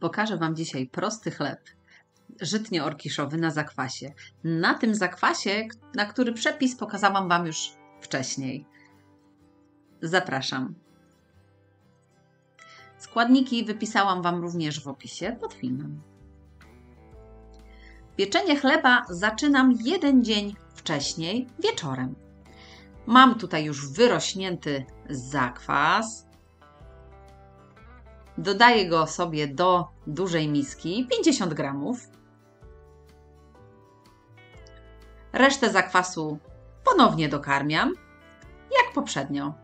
Pokażę Wam dzisiaj prosty chleb żytnio-orkiszowy na zakwasie. Na tym zakwasie, na który przepis pokazałam Wam już wcześniej. Zapraszam. Składniki wypisałam Wam również w opisie pod filmem. Pieczenie chleba zaczynam jeden dzień wcześniej, wieczorem. Mam tutaj już wyrośnięty zakwas. Dodaję go sobie do dużej miski, 50 gramów. Resztę zakwasu ponownie dokarmiam, jak poprzednio.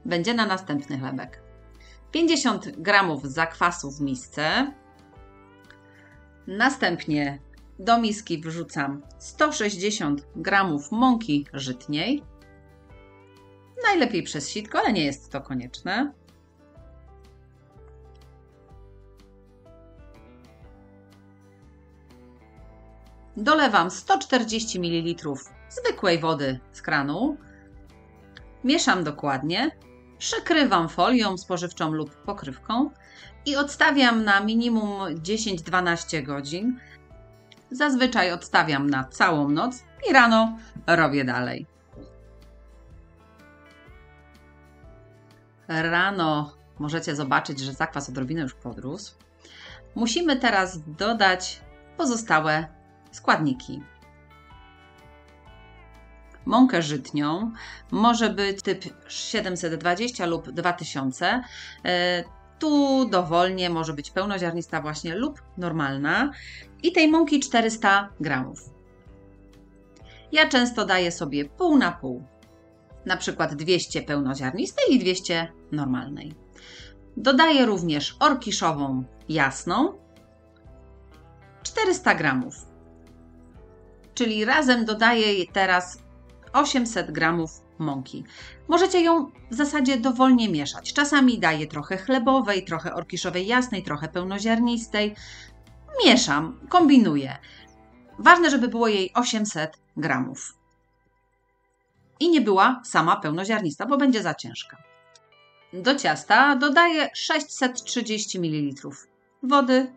Będzie na następny chlebek. 50 gramów zakwasu w misce. Następnie do miski wrzucam 160 gramów mąki żytniej. Najlepiej przez sitko, ale nie jest to konieczne. Dolewam 140 ml zwykłej wody z kranu. Mieszam dokładnie. Przykrywam folią spożywczą lub pokrywką i odstawiam na minimum 10-12 godzin. Zazwyczaj odstawiam na całą noc i rano robię dalej. Rano możecie zobaczyć, że zakwas odrobinę już podrósł. Musimy teraz dodać pozostałe składniki. Mąkę żytnią, może być typ 720 lub 2000. Tu dowolnie może być pełnoziarnista właśnie lub normalna. I tej mąki 400 gramów. Ja często daję sobie pół na pół. Na przykład 200 pełnoziarnistej i 200 normalnej. Dodaję również orkiszową jasną. 400 gramów. Czyli razem dodaję teraz 800 gramów mąki. Możecie ją w zasadzie dowolnie mieszać. Czasami daję trochę chlebowej, trochę orkiszowej jasnej, trochę pełnoziarnistej. Mieszam, kombinuję. Ważne, żeby było jej 800 gramów. I nie była sama pełnoziarnista, bo będzie za ciężka. Do ciasta dodaję 630 ml wody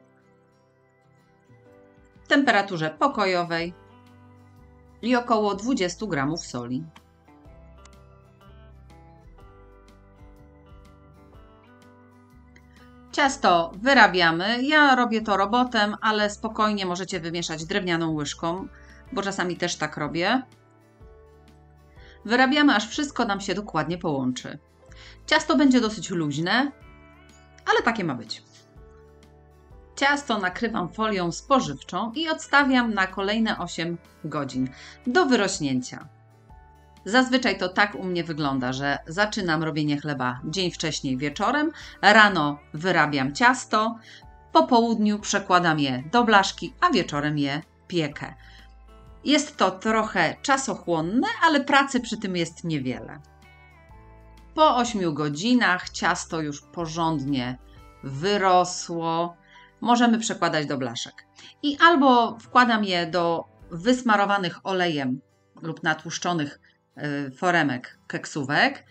w temperaturze pokojowej i około 20 gramów soli. Ciasto wyrabiamy. Ja robię to robotem, ale spokojnie możecie wymieszać drewnianą łyżką, bo czasami też tak robię. Wyrabiamy, aż wszystko nam się dokładnie połączy. Ciasto będzie dosyć luźne, ale takie ma być. Ciasto nakrywam folią spożywczą i odstawiam na kolejne 8 godzin do wyrośnięcia. Zazwyczaj to tak u mnie wygląda, że zaczynam robienie chleba dzień wcześniej wieczorem, rano wyrabiam ciasto, po południu przekładam je do blaszki, a wieczorem je piekę. Jest to trochę czasochłonne, ale pracy przy tym jest niewiele. Po 8 godzinach ciasto już porządnie wyrosło. Możemy przekładać do blaszek. I albo wkładam je do wysmarowanych olejem lub natłuszczonych foremek keksówek,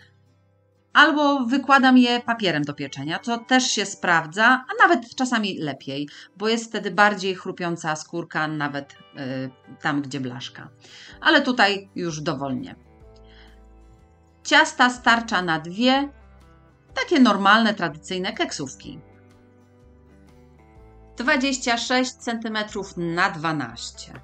albo wykładam je papierem do pieczenia, co też się sprawdza, a nawet czasami lepiej, bo jest wtedy bardziej chrupiąca skórka, nawet tam, gdzie blaszka. Ale tutaj już dowolnie. Ciasta starcza na 2 takie normalne, tradycyjne keksówki. 26 cm na 12 cm.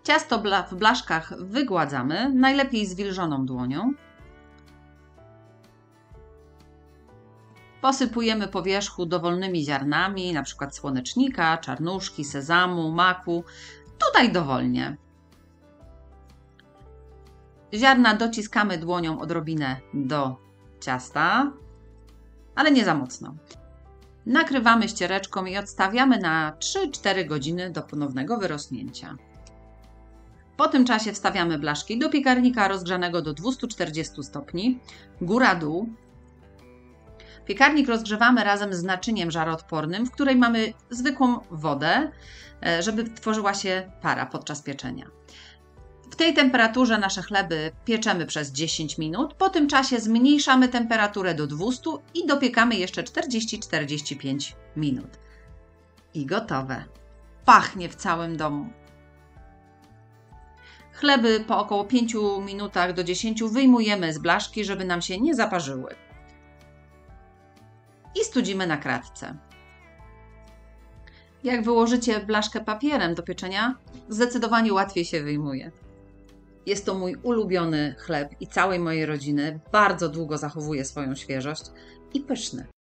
Ciasto w blaszkach wygładzamy, najlepiej zwilżoną dłonią. Posypujemy po wierzchu dowolnymi ziarnami, np. słonecznika, czarnuszki, sezamu, maku. Tutaj dowolnie. Ziarna dociskamy dłonią odrobinę do ciasta, ale nie za mocno. Nakrywamy ściereczką i odstawiamy na 3-4 godziny do ponownego wyrośnięcia. Po tym czasie wstawiamy blaszki do piekarnika rozgrzanego do 240 stopni, góra-dół. Piekarnik rozgrzewamy razem z naczyniem żaroodpornym, w której mamy zwykłą wodę, żeby tworzyła się para podczas pieczenia. W tej temperaturze nasze chleby pieczemy przez 10 minut. Po tym czasie zmniejszamy temperaturę do 200 i dopiekamy jeszcze 40-45 minut. I gotowe. Pachnie w całym domu. Chleby po około 5 minutach do 10 wyjmujemy z blaszki, żeby nam się nie zaparzyły. I studzimy na kratce. Jak wyłożycie blaszkę papierem do pieczenia, zdecydowanie łatwiej się wyjmuje. Jest to mój ulubiony chleb i całej mojej rodziny. Bardzo długo zachowuje swoją świeżość i pyszny.